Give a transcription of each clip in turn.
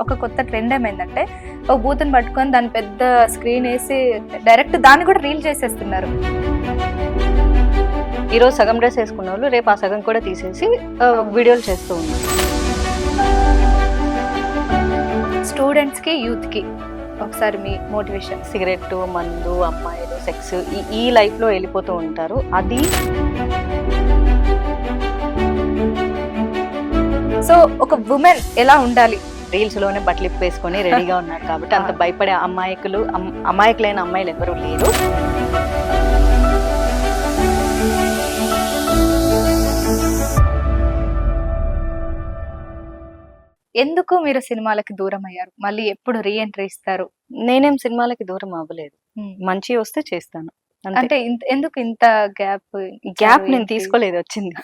ఒక కొత్త ట్రెండ్ ఏమైందంటే ఒక బూతుని పట్టుకొని దాని పెద్ద స్క్రీన్ వేసి డైరెక్ట్ దాన్ని కూడా రీల్ చేసేస్తున్నారు. ఈరోజు సగం డ్రెస్ వేసుకున్న వాళ్ళు రేపు ఆ సగం కూడా తీసేసి వీడియోలు చేస్తూ ఉన్నారు. స్టూడెంట్స్ కి యూత్ కి ఒకసారి మీ మోటివేషన్. సిగరెట్, మందు, అమ్మాయిలు, సెక్స్ ఈ లైఫ్ లో వెళ్ళిపోతూ ఉంటారు. అది సో ఒక ఉమెన్ ఎలా ఉండాలి? రీల్స్ లోనే బట్టలు వేసుకొని రెడీగా ఉన్నారు కాబట్టి అంత భయపడే అమాయకులైన అమ్మాయిలు ఎవరు లేరు. ఎందుకు మీరు సినిమాలకి దూరం అయ్యారు? మళ్ళీ ఎప్పుడు రీఎంట్రీ ఇస్తారు? నేనేం సినిమాలకి దూరం అవ్వలేదు. మంచి వస్తే చేస్తాను. అంటే ఎందుకు ఇంత గ్యాప్ నేను తీసుకోలేదు, వచ్చింది.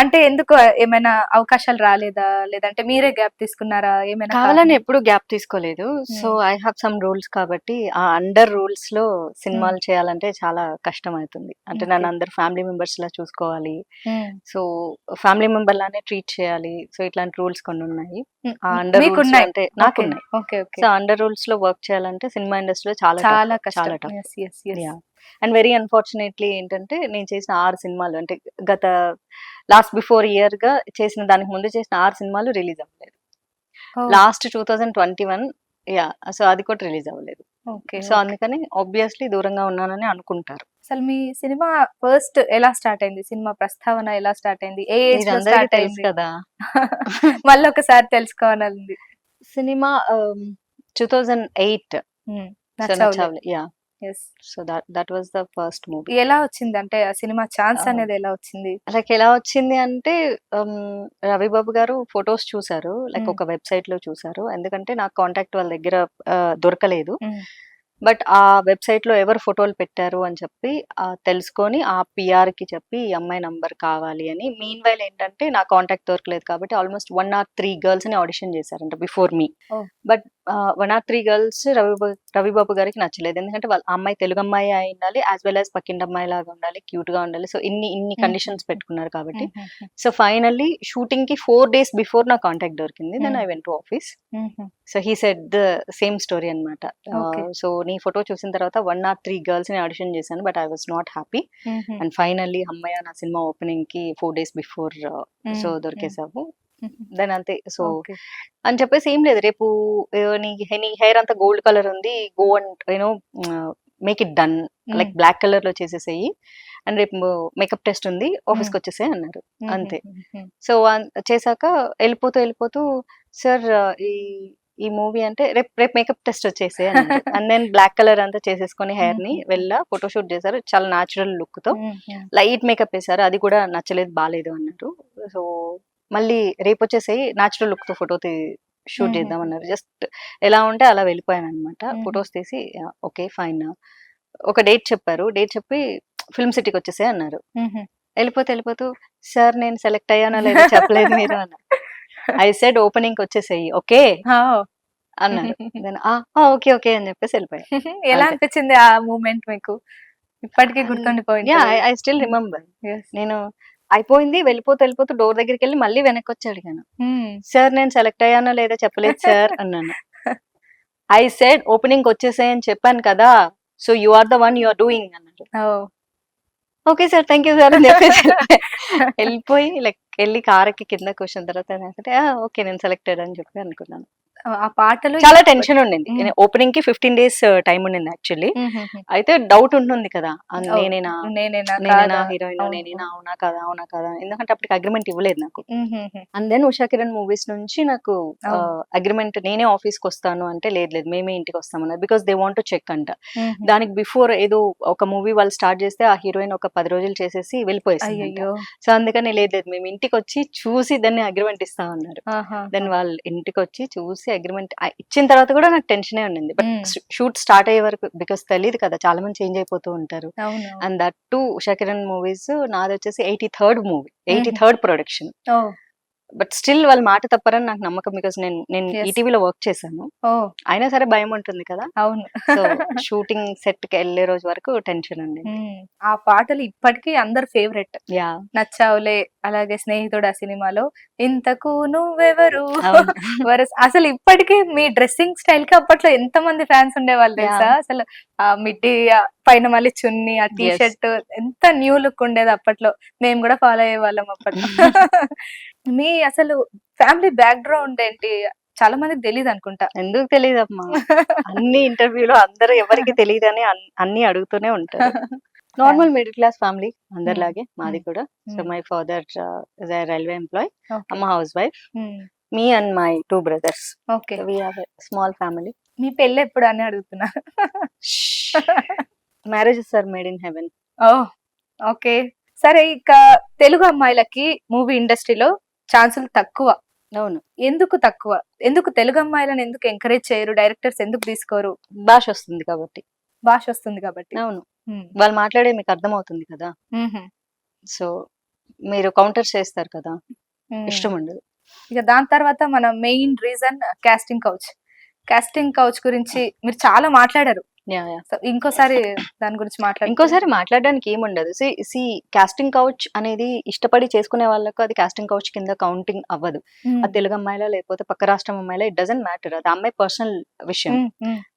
అంటే ఎందుకు ఏమైనా అవకాశాలు రాలేదా, లేదంటే మీరే గ్యాప్ తీసుకున్నారా? ఏమైనా కావాలని ఎప్పుడు గ్యాప్ తీసుకోలేదు. So I have some rules కాబట్టి ఆ అండర్ రూల్స్ లో సినిమాలు చేయాలంటే చాలా కష్టం అవుతుంది. అంటే నన్ను అందరు ఫ్యామిలీ మెంబర్స్ లా చూసుకోవాలి, సో ఫ్యామిలీ మెంబర్ లానే ట్రీట్ చేయాలి. సో ఇట్లాంటి రూల్స్ కొన్ని ఉన్నాయి. ఆ అండర్ రూల్స్ అంటే నాకున్నాయి. సో అండర్ రూల్స్ లో వర్క్ చేయాలంటే సినిమా ఇండస్ట్రీలో చాలా కష్టం. అండ్ వెరీ అన్ఫార్చునేట్లీ ఏంటంటే నేను చేసిన 6 సినిమాలు అంటే గత బిఫోర్ ఇయర్ గా చేసిన దానికి ముందు చేసిన 6 సినిమాలు రిలీజ్ అవ్వలేదు. లాస్ట్ 2021 సో అది కూడా రిలీజ్ అవ్వలేదు. సో అందుకని ఆబ్వియస్లీ దూరంగా ఉన్నానని అనుకుంటారు. అసలు మీ సినిమా ఫస్ట్ ఎలా స్టార్ట్ అయింది? సినిమా ప్రస్థావన ఎలా స్టార్ట్ అయింది? ఏ ఏజ్ లో స్టార్ట్ అయింది కదా? మళ్ళీ ఒకసారి తెలుసుకోవాలండి. Cinema 2008. So that was the first movie. ఎలా వచ్చింది అంటే ఆ సినిమా ఛాన్స్ అనేది ఎలా వచ్చింది? లైక్ ఎలా వచ్చింది అంటే రవిబాబు గారు ఫొటోస్ చూసారు, లైక్ ఒక వెబ్సైట్ లో చూసారు. ఎందుకంటే నాకు కాంటాక్ట్ వాళ్ళ దగ్గర దొరకలేదు. బట్ ఆ వెబ్సైట్ లో ఎవరు ఫోటోలు పెట్టారు అని చెప్పి తెలుసుకొని ఆ పిఆర్ కి చెప్పి ఈ అమ్మాయి నంబర్ కావాలి అని. మీన్ వైల్ ఏంటంటే నా కాంటాక్ట్ దొరకలేదు కాబట్టి ఆల్మోస్ట్ 1 or 3 గర్ల్స్ ని ఆడిషన్ చేశారంట before me. But 1 or 3 girls Ravibabu గారికి నచ్చలేదు. ఎందుకంటే వాళ్ళ అమ్మాయి తెలుగు అమ్మాయి అయి ఉండాలి, యాజ్ వెల్ యాజ్ పక్కింటి అమ్మాయి లాగా ఉండాలి, క్యూట్ గా ఉండాలి. సో ఇన్ని కండిషన్స్ పెట్టుకున్నారు కాబట్టి. సో ఫైనల్లీ షూటింగ్ కి 4 days బిఫోర్ నా కాంటాక్ట్ దొరికింది. Then I went to office. So he said the same story అనమాట. సో నీ ఫోటో చూసిన తర్వాత 1 or 3 గర్ల్స్ ని ఆడిషన్ చేశాను, but I was not happy. And finally అమ్మాయి నా సినిమా ఓపెనింగ్ కి 4 days బిఫోర్ సో దొరికేసావు. దెన్ అంతే. సో అని చెప్పేసి ఏం లేదు, రేపు నీ హెయిర్ అంతా గోల్డ్ కలర్ ఉంది, go and you know make it done, like black colour లో చేసేసేయి, అండ్ రేపు మేకప్ టెస్ట్ ఉంది, ఆఫీస్కి వచ్చేసే అన్నారు. అంతే. సో చేశాక వెళ్ళిపోతూ సార్ ఈ మూవీ అంటే రేపు మేకప్ టెస్ట్ వచ్చేసే అన్నారు. అండ్ దెన్ బ్లాక్ కలర్ అంతా చేసేసుకొని హెయిర్ ని ఫోటోషూట్ చేశారు. చాలా న్యాచురల్ లుక్ తో లైట్ మేకప్ వేశారు. అది కూడా నచ్చలేదు, బాగాలేదు అన్నారు. సో మళ్ళీ రేపు వచ్చేసి న్యాచురల్ లుక్ తో ఫోటో షూట్ చేద్దాం అన్నారు. జస్ట్ ఎలా ఉంటే అలా వెళ్ళిపోయాను అనమాట. ఫొటోస్ తీసి ఓకే ఫైన్, ఒక డేట్ చెప్పారు. డేట్ చెప్పి ఫిల్మ్ సిటీకి వచ్చేసే అన్నారు. వెళ్ళిపోతూ సార్ నేను సెలెక్ట్ అయ్యానో లేదో చెప్పలేదు మీరు అన్నారు. ఐ సెడ్ ఓపెనింగ్ వచ్చేసేయి ఓకే అన్నారు. దెన్ ఓకే అని చెప్పేసి వెళ్ళిపోయా. ఎలా అనిపించింది ఆ మూమెంట్ మీకు? ఇప్పటికీ గుర్తుండిపోయింది. I still remember. నేను అయిపోయింది, వెళ్ళిపోతూ డోర్ దగ్గరికి వెళ్ళి మళ్ళీ వెనక్కి వచ్చి అడిగాను, సార్ నేను సెలెక్ట్ అయ్యానో లేదో చెప్పలేదు సార్ అన్నాను. ఐ సెడ్ ఓపెనింగ్ వచ్చేసాయని చెప్పాను కదా, so you are the one you are doing అన్నారు. Okay sir thank you sir అని చెప్పేసి వెళ్ళిపోయి లైక్ వెళ్ళి కారకి కింద కూర్చున్న తర్వాత ఓకే నేను సెలెక్టెడ్ అని చెప్పి అనుకున్నాను. ఆ పాటలు చాలా టెన్షన్ ఉండింది. ఓపెనింగ్ కి 15 days టైం ఉండింది యాక్చువల్లీ. అయితే డౌట్ ఉంటుంది కదా, నేనేనా హీరోయిన్, నేనేనా, అవునా కదా, ఎందుకంటే అప్పటికి అగ్రిమెంట్ ఇవ్వలేదు నాకు. And then Usha Kiran movies నుంచి నాకు అగ్రిమెంట్ నేనే ఆఫీస్ కి వస్తాను అంటే లేదు మేమే ఇంటికి వస్తామన్నారు. Because they want to check అంట. దానికి బిఫోర్ ఏదో ఒక మూవీ వాళ్ళు స్టార్ట్ చేస్తే ఆ హీరోయిన్ ఒక 10 రోజులు చేసేసి వెళ్ళిపోయేసి, సో అందుకని లేదు మేము ఇంటికి వచ్చి చూసి దాన్ని అగ్రిమెంట్ ఇస్తామన్నారు. దెన్ వాళ్ళు ఇంటికి వచ్చి చూసి అగ్రిమెంట్ ఇచ్చిన తర్వాత కూడా నాకు టెన్షనే ఉండింది. బట్ షూట్ స్టార్ట్ అయ్యే వరకు బికాస్ తెలియదు కదా, చాలా మంది చేంజ్ అయిపోతూ ఉంటారు. And that to Usha Kiran movies నాది వచ్చేసి 83rd movie, 83rd production. But still వాళ్ళు మాట తప్పరని నాకు నమ్మకం, బికాస్ నేను Yes. ఈటీవీలో వర్క్ చేశాను. ఓ అయినా సరే భయం ఉంటుంది కదా. అవును. సో షూటింగ్ సెట్ కి వెళ్ళే రోజు వరకు టెన్షన్ అండి. ఆ పాటలు ఇప్పటికీ అందరు ఫేవరెట్. యా నచ్చావులే, అలాగే స్నేహితుడు ఆ సినిమాలో ఇంతకు నువ్వెవరు అవును. అసలు ఇప్పటికీ మీ డ్రెస్సింగ్ స్టైల్ కి అప్పట్లో ఎంత మంది ఫ్యాన్స్ ఉండేవాళ్ళు తెలుసా. Yeah. అసలు ఆ మిడ్డీ పైన మళ్ళీ చున్నీ, ఆ టీ Yes. షర్ట్ ఎంత న్యూ లుక్ ఉండేది అప్పట్లో. మేము కూడా ఫాలో అయ్యే వాళ్ళం అప్పట్లో. మీ అసలు ఫ్యామిలీ బ్యాక్గ్రౌండ్ ఏంటి? చాలా మందికి తెలియదు అనుకుంటా. ఎందుకు తెలియదమ్మా, అన్ని ఇంటర్వ్యూలో అందరూ ఎవరికి తెలియదని అన్ని అడుగుతూనే ఉంటారు. నార్మల్ మిడిల్ క్లాస్ ఫ్యామిలీ అందరిలాగే మాది కూడా. So my father is a railway employee, అమ్మ housewife, me and my 2 brothers. Okay. We have a small family. మీ పెళ్ళి ఎప్పుడు అని అడుగుతున్నా. Marriages are made in heaven. Oh okay. సరే, ఇక తెలుగు అమ్మాయిలకి మూవీ ఇండస్ట్రీలో ఛాన్సులు తక్కువ. అవును, ఎందుకు తక్కువ? ఎందుకు తెలుగు అమ్మాయిలను ఎందుకు ఎంకరేజ్ చేయరు? డైరెక్టర్స్ ఎందుకు తీసుకోరు? భాష వస్తుంది కాబట్టి. భాష వస్తుంది కాబట్టి. అవును, వాళ్ళు మాట్లాడే మీకు అర్థమవుతుంది కదా. సో మీరు కౌంటర్స్ చేస్తారు కదా, ఇష్టం ఉండదు. ఇక దాని తర్వాత మన main reason casting couch. Casting couch గురించి మీరు చాలా మాట్లాడారు. సో ఇంకోసారి దాని గురించి ఇంకోసారి మాట్లాడడానికి ఏముండదు. సి కాస్టింగ్ కౌచ్ అనేది ఇష్టపడి చేసుకునే వాళ్ళకు అది కాస్టింగ్ కౌచ్ కింద కౌంటింగ్ అవ్వదు. అది తెలుగు అమ్మాయిలో లేకపోతే పక్క రాష్ట్రం అమ్మాయిలో ఇట్ డజంట్ మ్యాటర్, అది అమ్మాయి పర్సనల్ విషయం.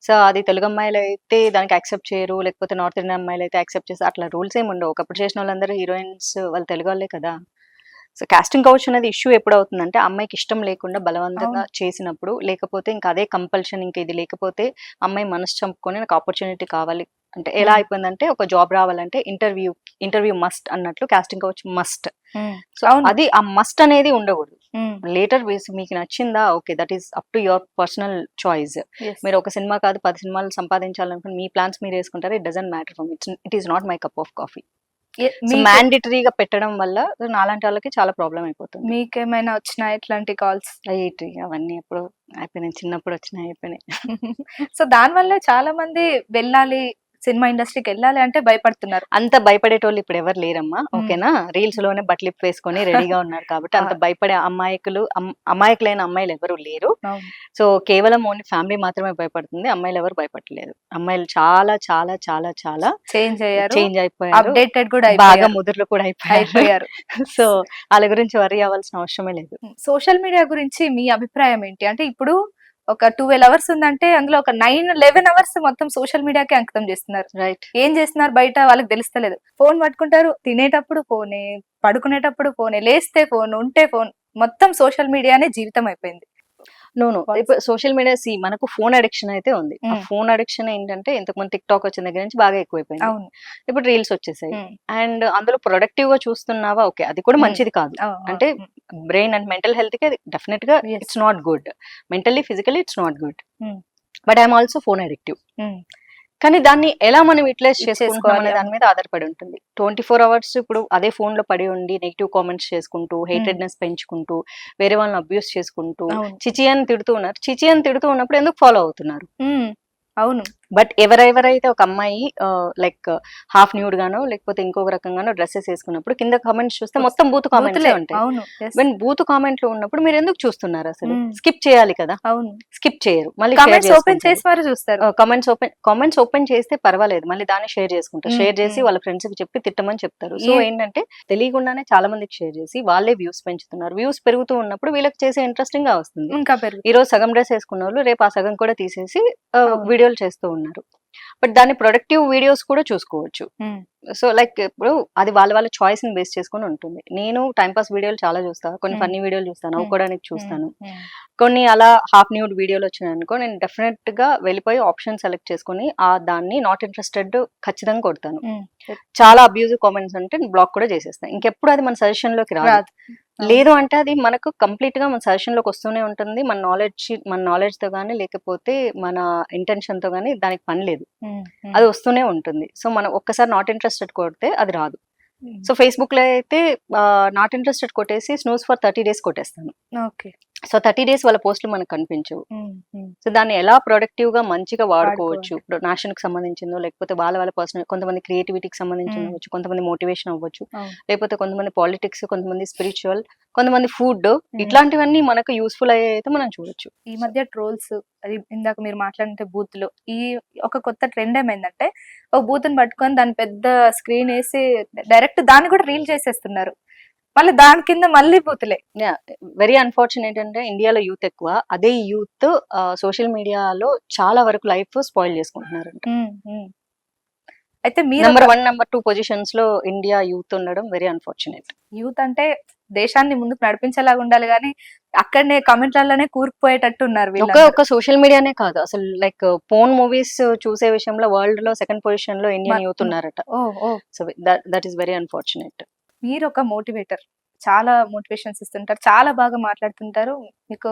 సో అది తెలుగు అమ్మాయిలు అయితే దానికి యాక్సెప్ట్ చేయరు, లేకపోతే నార్త్ ఇండియన్ అమ్మాయిలు అయితే యాక్సెప్ట్ చేస్తారు. అట్లా రూల్స్ ఏమి ఉండవు. ఒకప్పుడు చేసిన వాళ్ళందరూ హీరోయిన్స్ వాళ్ళు తెలుగు వాళ్ళే కదా. సో కాస్టింగ్ కౌచ్ అనేది ఇష్యూ ఎప్పుడు అవుతుందంటే అమ్మాయికి ఇష్టం లేకుండా బలవంతంగా చేసినప్పుడు, లేకపోతే ఇంకా అదే కంపల్షన్, ఇంకా ఇది లేకపోతే అమ్మాయి మనసు చంపుకొని నాకు ఆపర్చునిటీ కావాలి అంటే ఎలా అయిపోయిందంటే, ఒక జాబ్ రావాలంటే ఇంటర్వ్యూ మస్ట్ అన్నట్లు కాస్టింగ్ కౌచ్ మస్ట్. సో అది ఆ మస్ట్ అనేది ఉండకూడదు. లేటర్ మీకు నచ్చిందా, okay, that is up to your personal choice. మీరు ఒక సినిమా కాదు 10 సినిమాలు సంపాదించాలనుకుని మీ ప్లాన్స్ మీరు వేసుకుంటారు. It doesn't matter for me, it is not my cup of coffee. మ్యాండేటరీగా పెట్టడం వల్ల నాలాంటి వాళ్ళకి చాలా ప్రాబ్లం అయిపోతుంది. మీకేమైనా వచ్చినాయి ఇట్లాంటి కాల్స్? అవన్నీ ఎప్పుడు అయిపోయినాయి, చిన్నప్పుడు వచ్చినాయి, అయిపోయినాయి. సో దాని వల్ల చాలా మంది వెళ్ళాలి, సినిమా ఇండస్ట్రీకి వెళ్ళాలి అంటే భయపడుతున్నారు. అంత భయపడేటోళ్ళు ఇప్పుడు ఎవరు లేరమ్మా, ఓకేనా. రీల్స్ లోనే బట్టలు వేసుకొని రెడీగా ఉన్నారు కాబట్టి అంత భయపడే అమాయకులైన అమ్మాయిలు ఎవరు లేరు. సో కేవలం ఓన్లీ ఫ్యామిలీ మాత్రమే భయపడుతుంది, అమ్మాయిలు ఎవరు భయపడలేదు. అమ్మాయిలు చాలా చాలా చాలా చాలా చేంజ్ అయిపోయారు, అప్డేటెడ్ కూడా బాగా ముదుర్లు కూడా అయిపోయారు. సో వాళ్ళ గురించి వరీ అవ్వాల్సిన అవసరమే లేదు. సోషల్ మీడియా గురించి మీ అభిప్రాయం ఏంటి? అంటే ఇప్పుడు ఒక 12 అవర్స్ ఉందంటే అందులో ఒక 9-11 అవర్స్ మొత్తం సోషల్ మీడియాకి అంకితం చేస్తున్నారు. రైట్. ఏం చేస్తున్నారు బయట వాళ్ళకి తెలుస్తలేదు. ఫోన్ పట్టుకుంటారు, తినేటప్పుడు ఫోనే, పడుకునేటప్పుడు ఫోనే, లేస్తే ఫోన్, ఉంటే ఫోన్, మొత్తం సోషల్ మీడియానే జీవితం అయిపోయింది. ఇప్పుడు సోషల్ మీడియా మనకు ఫోన్ అడిక్షన్ అయితే ఉంది. ఆ ఫోన్ అడిక్షన్ ఏంటంటే ఇంతకుముందు టిక్ టాక్ వచ్చిన దగ్గర నుంచి బాగా ఎక్కువైపోయింది. ఇప్పుడు రీల్స్ వచ్చేసాయి అండ్ అందులో ప్రొడక్టివ్ గా చూస్తున్నావా, ఓకే, అది కూడా మంచిది కాదు. అంటే బ్రెయిన్ అండ్ మెంటల్ హెల్త్ కి అది డెఫినెట్ గా it's not good. Mentally physically it's not good. But I'm also phone addictive. కానీ దాన్ని ఎలా మనం యూటిలైజ్ చేసుకోవాలి దాని మీద ఆధారపడి ఉంటుంది. 24 అవర్స్ ఇప్పుడు అదే ఫోన్ లో పడి ఉండి నెగిటివ్ కామెంట్స్ చేసుకుంటూ, హేటెడ్నెస్ పెంచుకుంటూ, వేరే వాళ్ళని అబ్యూస్ చేసుకుంటూ, చిచి అని తిడుతూ ఉన్నారు. చిచి అని తిడుతూ ఉన్నప్పుడు ఎందుకు ఫాలో అవుతున్నారు? అవును. బట్ ఎవరైతే ఒక అమ్మాయి లైక్ హాఫ్ న్యూడ్ గానో లేకపోతే ఇంకొక రకంగానో డ్రెస్సెస్ వేసుకున్నప్పుడు కింద కామెంట్స్ చూస్తే మొత్తం బూతు కామెంట్స్ ఉంటాయి. వెన్ బూతు కామెంట్లు ఉన్నప్పుడు మీరు ఎందుకు చూస్తున్నారు? అసలు స్కిప్ చేయాలి కదా. స్కిప్ చేయరు, మళ్ళీ ఓపెన్ చేసి మరి చూస్తారు. కామెంట్స్ ఓపెన్ చేస్తే పర్వాలేదు, మళ్ళీ దాన్ని షేర్ చేసుకుంటారు. షేర్ చేసి వాళ్ళ ఫ్రెండ్స్ కి చెప్పి తిట్టమని చెప్తారు. సో ఏంటంటే తెలియకుండానే చాలా మందికి షేర్ చేసి వాళ్ళే వ్యూస్ పెంచుతున్నారు. వ్యూస్ పెరుగుతూ ఉన్నప్పుడు వీళ్ళకి చేసే ఇంట్రెస్టింగ్ గా వస్తుంది. ఈ రోజు సగం డ్రెస్ వేసుకున్న వాళ్ళు రేపు ఆ సగం కూడా తీసేసి వీడియోలు చేస్తూ ఉన్నారు. బట్ దాన్ని ప్రొడక్టివ్ వీడియోస్ కూడా చూసుకోవచ్చు. సో లైక్ ఇప్పుడు అది వాళ్ళ చాయిస్ ని బేస్ చేసుకుని ఉంటుంది. నేను టైం పాస్ వీడియోలు చాలా చూస్తాను, కొన్ని ఫన్నీ వీడియోలు చూస్తాను, నవ్వుకోవడానికి చూస్తాను. కొన్ని అలా హాఫ్ న్యూడ్ వీడియోలు వచ్చినాయనుకో నేను డెఫినెట్ గా వెళ్ళిపోయి ఆప్షన్ సెలెక్ట్ చేసుకుని ఆ దాన్ని నాట్ ఇంట్రెస్టెడ్ ఖచ్చితంగా కొడతాను. చాలా అబ్యూజివ్ కామెంట్స్ అంటే బ్లాక్ కూడా చేసేస్తాను. ఇంకెప్పుడు అది మన సజెషన్ లోకి రాదు. లేదు అంటే అది మనకు కంప్లీట్ గా మన సజెషన్ లోకి వస్తూనే ఉంటుంది. మన నాలెడ్జ్ తో గానీ లేకపోతే మన ఇంటెన్షన్ తో గానీ దానికి పని లేదు, అది వస్తూనే ఉంటుంది. సో మనం ఒక్కసారి నాట్ ఇంట్రెస్టెడ్ కొడితే అది రాదు. సో ఫేస్బుక్ లో అయితే నాట్ ఇంట్రెస్టెడ్ కొట్టేసి స్నూస్ ఫర్ 30 days కొట్టేస్తాను. సో 30 days వాళ్ళ పోస్టులు మనకు కనిపించవు. సో దాన్ని ఎలా ప్రొడక్టివ్ గా మంచిగా వాడుకోవచ్చు. ఇప్పుడు నేషన్ కి సంబంధించిందో, లేకపోతే వాళ్ళ పర్సనల్, కొంతమంది క్రియేటివిటీకి సంబంధించింది అవ్వచ్చు, కొంతమంది మోటివేషన్ అవ్వచ్చు, లేకపోతే కొంతమంది పాలిటిక్స్, కొంతమంది స్పిరిచువల్, కొంతమంది ఫుడ్, ఇట్లాంటివన్నీ మనకు యూస్ఫుల్ అయ్యేది మనం చూడొచ్చు. ఈ మధ్య ట్రోల్స్, అది ఇందాక మీరు మాట్లాడితే బూత్లు, ఈ ఒక కొత్త ట్రెండ్ ఏమైందంటే ఒక బూత్ ని పట్టుకొని దాని పెద్ద స్క్రీన్ వేసి డైరెక్ట్ దాన్ని కూడా రీల్ చేసేస్తున్నారు, మళ్ళీ దాని కింద మళ్ళీ బూతులే. వెరీ అన్ఫార్చునేట్ అంటే ఇండియాలో యూత్ ఎక్కువ, అదే యూత్ సోషల్ మీడియాలో చాలా వరకు లైఫ్ స్పాయిల్ చేసుకుంటున్నారంట. అయితే మీరు నెంబర్ 1, నెంబర్ 2 పొజిషన్స్ లో ఇండియా యూత్ ఉండడం వెరీ అన్ఫార్చునేట్. యూత్ అంటే దేశాన్ని ముందుకు నడిపించేలాగా ఉండాలి, కానీ అక్కడనే కమెంట్లలోనే కూరుకుపోయేటట్టు ఉన్నారు వీళ్ళు. ఒక సోషల్ మీడియానే కాదు, అసలు లైక్ పోర్న్ మూవీస్ చూసే విషయంలో వరల్డ్ లో సెకండ్ పొజిషన్ లో ఇండియన్ యూత్ ఉన్నారట. So that is very unfortunate. మీరు ఒక మోటివేటర్, చాలా మోటివేషన్స్ ఇస్తుంటారు, చాలా బాగా మాట్లాడుతుంటారు. మీకు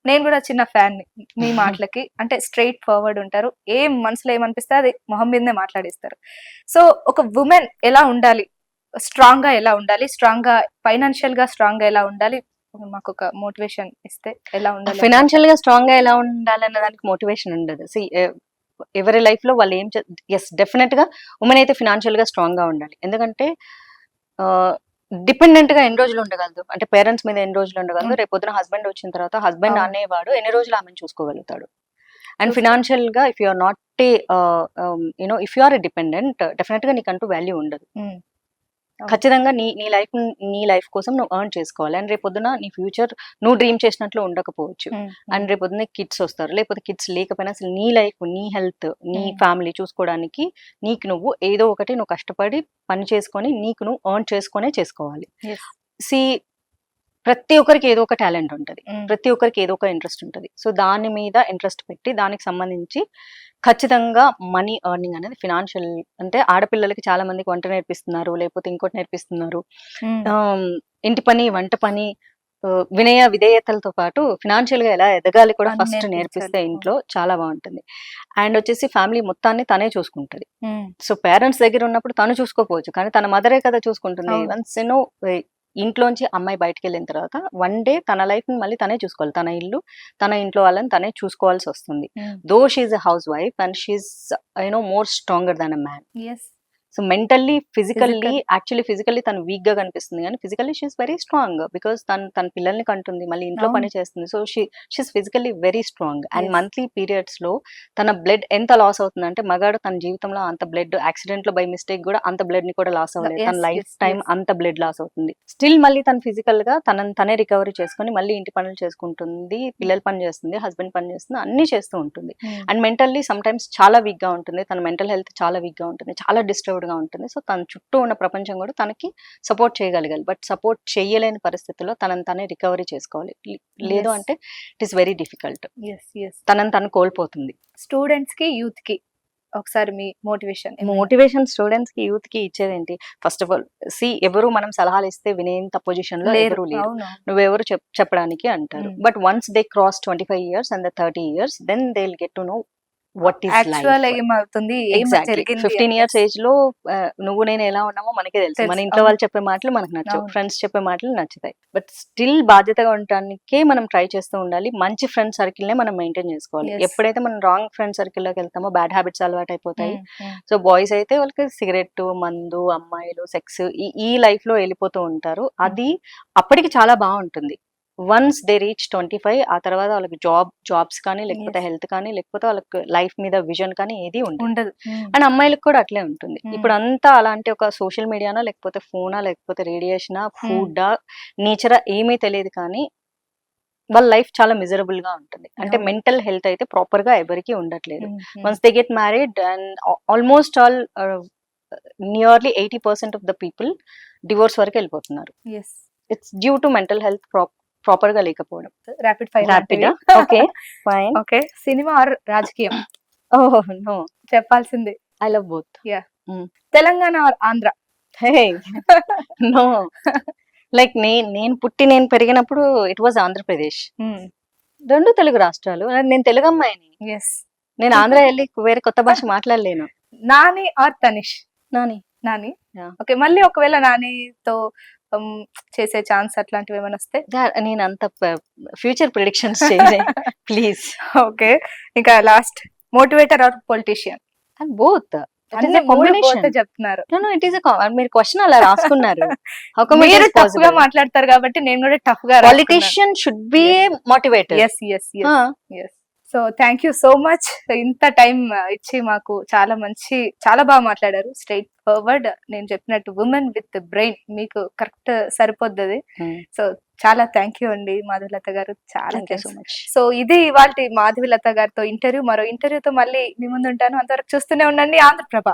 నేను కూడా చిన్న ఫ్యాన్ మీ మాటలకి. అంటే స్ట్రైట్ ఫార్వర్డ్ ఉంటారు, ఏం మనసులో ఏమనిపిస్తే అది మొహం మీదనే మాట్లాడిస్తారు. సో ఒక ఉమెన్ ఎలా ఉండాలి, స్ట్రాంగ్ గా ఎలా ఉండాలి, స్ట్రాంగ్ గా ఫైనాన్షియల్ గా స్ట్రాంగ్ గా ఎలా ఉండాలి, మాకు ఒక మోటివేషన్ ఇస్తే ఎలా ఉండాలి? ఫైనాన్షియల్ గా స్ట్రాంగ్ గా ఎలా ఉండాలి అన్న దానికి మోటివేషన్ ఉండదు. ఎవరి లైఫ్ లో వాళ్ళు ఏం ఎస్ డెఫినెట్ గా ఉమెన్ అయితే ఫినాన్షియల్ గా స్ట్రాంగ్ గా ఉండాలి. ఎందుకంటే డిపెండెంట్ గా ఎన్ని రోజులు ఉండగలదు, అంటే పేరెంట్స్ మీద ఎన్ని రోజులు ఉండగలదు, రేపు పొద్దున హస్బెండ్ వచ్చిన తర్వాత హస్బెండ్ అనేవాడు ఎన్ని రోజులు ఆమెను చూసుకోగలుగుతాడు. అండ్ ఫినాన్షియల్ గా if you're not if you are dependent, definite గా నీకంటూ వాల్యూ ఉండదు. ఖచ్చితంగా నీ లైఫ్ కోసం నువ్వు ఎర్న్ చేసుకోవాలి. అండ్ రేపు పొద్దున నీ ఫ్యూచర్ నువ్వు డ్రీమ్ చేసినట్లు ఉండకపోవచ్చు. అండ్ రేపు పొద్దున కిడ్స్ వస్తారు, లేకపోతే కిడ్స్ లేకపోయినా అసలు నీ లైఫ్, నీ హెల్త్, నీ ఫ్యామిలీ చూసుకోవడానికి నీకు నువ్వు ఏదో ఒకటి నువ్వు కష్టపడి పని చేసుకొని నీకు నువ్వు ఎర్న్ చేసుకునే చేసుకోవాలి. ప్రతి ఒక్కరికి ఏదో ఒక టాలెంట్ ఉంటుంది, ప్రతి ఒక్కరికి ఏదో ఒక ఇంట్రెస్ట్ ఉంటుంది. సో దాని మీద ఇంట్రెస్ట్ పెట్టి దానికి సంబంధించి ఖచ్చితంగా మనీ ఎర్నింగ్ అనేది ఫినాన్షియల్, అంటే ఆడపిల్లలకి చాలా మందికి వంట నేర్పిస్తున్నారు, లేకపోతే ఇంకోటి నేర్పిస్తున్నారు, ఇంటి పని, వంట పని, వినయ విధేయతలతో పాటు ఫినాన్షియల్ గా ఎలా ఎదగాలి కూడా ఫస్ట్ నేర్పిస్తే ఇంట్లో చాలా బాగుంటుంది. అండ్ వచ్చేసి ఫ్యామిలీ మొత్తాన్ని తనే చూసుకుంటది. సో పేరెంట్స్ దగ్గర ఉన్నప్పుడు తను చూసుకోకపోవచ్చు, కానీ తన మదరే కదా చూసుకుంటుంది. వన్స్ ఇంట్లోంచి అమ్మాయి బయటకు వెళ్ళిన తర్వాత వన్ డే తన లైఫ్ ని మళ్ళీ తనే చూసుకోవాలి, తన ఇల్లు, తన ఇంట్లో వాళ్ళని తనే చూసుకోవాల్సి వస్తుంది. Though she a housewife and she more stronger than a man. So mentally, physically తను వీక్ గా కనిపిస్తుంది, కానీ physically she very strong, because తన పిల్లల్ని కంటుంది, మళ్ళీ ఇంట్లో పని చేస్తుంది. So she physically very strong. And monthly periods లో తన బ్లడ్ ఎంత లాస్ అవుతుంది అంటే, మగాడు తన జీవితంలో అంత బ్లడ్, యాక్సిడెంట్ లో బై మిస్టేక్ కూడా అంత బ్లడ్ ని కూడా లాస్ అవ్వలేదు, తన లైఫ్ టైం అంత బ్లడ్ లాస్ అవుతుంది. స్టిల్ మళ్ళీ తను ఫిజికల్ గా తనే రికవరీ చేసుకుని మళ్ళీ ఇంటి పనులు చేసుకుంటుంది, పిల్లల పని చేస్తుంది, హస్బెండ్ పని చేస్తుంది, అన్ని చేస్తూ ఉంటుంది. అండ్ మెంటల్లీ సమ్ టైమ్స్ చాలా వీక్ గా ఉంటుంది, తన మెంటల్ హెల్త్ చాలా వీక్ గా ఉంటుంది, చాలా డిస్టర్బ్డ్ గా ఉంటుంది. సో తన చుట్టూ ఉన్న ప్రపంచం కూడా తనకి సపోర్ట్ చేయగలగాలి, బట్ సపోర్ట్ చేయలేని పరిస్థితుల్లో తనని తనే రికవరీ చేసుకోవాలి. లేదు అంటే ఇట్ ఈస్ వెరీ డిఫికల్ట్, తనని తను కోల్పోతుంది. స్టూడెంట్స్ కి, యూత్ కి ఒకసారి మీ మోటివేషన్ స్టూడెంట్స్ కి, యూత్ కి ఇచ్చేదేంటి? ఫస్ట్ ఆఫ్ ఆల్ ఎవరు మనం సలహాలు ఇస్తే వినేంత పొజిషన్ లో ఎవరు లేరు, నువ్వెవరు చెప్పడానికి అంటారు. But once they cross 25 years and the 30 years, then they'll get to know what is life. ఏమవుతుంది, 15 years ఏజ్ లో నువ్వు నేను ఎలా ఉన్నామో మనకే తెలుసు. మన ఇంట్లో వాళ్ళు చెప్పే మాటలు మనకు నచ్చవు, ఫ్రెండ్స్ చెప్పే మాటలు నచ్చుతాయి. బట్ స్టిల్ బాధ్యతగా ఉండటానికే మనం ట్రై చేస్తూ ఉండాలి. మంచి ఫ్రెండ్ సర్కిల్ నే మనం మెయింటైన్ చేసుకోవాలి. ఎప్పుడైతే మనం రాంగ్ ఫ్రెండ్ సర్కిల్ లోకి వెళ్తామో బ్యాడ్ హ్యాబిట్స్ అలవాటు అయిపోతాయి. సో బాయ్స్ అయితే వాళ్ళకి సిగరెట్, మందు, అమ్మాయిలు, సెక్స్, ఈ లైఫ్ లో వెళ్ళిపోతూ ఉంటారు. అది అప్పటికి చాలా బాగుంటుంది. వన్స్ దే రీచ్ 25, ఆ తర్వాత వాళ్ళకి జాబ్స్ కానీ, లేకపోతే హెల్త్ కానీ, లేకపోతే వాళ్ళకి లైఫ్ మీద విజన్ కానీ ఏది ఉండదు. అండ్ అమ్మాయిలకు కూడా అట్లే ఉంటుంది. ఇప్పుడు అంతా అలాంటి ఒక సోషల్ మీడియానా, లేకపోతే ఫోనా, లేకపోతే రేడియేషనా, ఫుడ్డా, నేచరా ఏమీ తెలియదు, కానీ వాళ్ళ లైఫ్ చాలా మిజరబుల్ గా ఉంటుంది. అంటే మెంటల్ హెల్త్ అయితే ప్రాపర్ గా ఎవరికి ఉండట్లేదు. Once they get married and almost all nearly 80% of the people divorce వరకు వెళ్ళిపోతున్నారు. It's due to mental health proper గా లేకపోవడం. Rapid fire. Okay fine. Okay, cinema or రాజకీయం? ఓహ్ నో, చెప్పాల్సింది. I love both. Telangana or Andhra? No, like నేను పుట్టి నేను పెరిగినప్పుడు ఇట్ వాజ్ ఆంధ్రప్రదేశ్. రెండు తెలుగు రాష్ట్రాలు. నేను తెలుగు అమ్మాయిని, నేను ఆంధ్ర వెళ్ళి వేరే కొత్త భాష మాట్లాడలేను. నాని ఆర్ తనిష్? నాని. ఓకే, మళ్ళీ ఒకవేళ నానితో చేసే ఛాన్స్ అట్లాంటివి ఏమైనా వస్తే? నేను అంత ఫ్యూచర్ ప్రిడిక్షన్స్ చేయలే ప్లీజ్. ఓకే. ఇంకా last, motivator or politician? And both అన్ని మూడు పోతే చెప్తున్నారు. ఇట్ ఈస్ మీరు క్వశ్చన్ అలా రాసుకున్నారు. How come it మీరు is టఫ్ గా possible? మాట్లాడతారు కాబట్టి నేను కూడా టఫ్ గా Politician should be a motivator. Yes yes yes. So thank you so much, ఇంత టైం ఇచ్చి మాకు చాలా బాగా మాట్లాడారు. స్ట్రైట్ ఫార్వర్డ్, నేను చెప్పినట్టు ఉమెన్ విత్ బ్రెయిన్ మీకు కరెక్ట్ సరిపోద్ది. సో చాలా థ్యాంక్ యూ అండి మాధవీలత గారు, చాలా Thank you so thanks. much. So ఇది ఇవాల్టి మాధవీలత గారితో ఇంటర్వ్యూ. మరో ఇంటర్వ్యూతో మళ్ళీ మీ ముందు ఉంటాను. అంతవరకు చూస్తూనే ఉండండి ఆంధ్రప్రభ.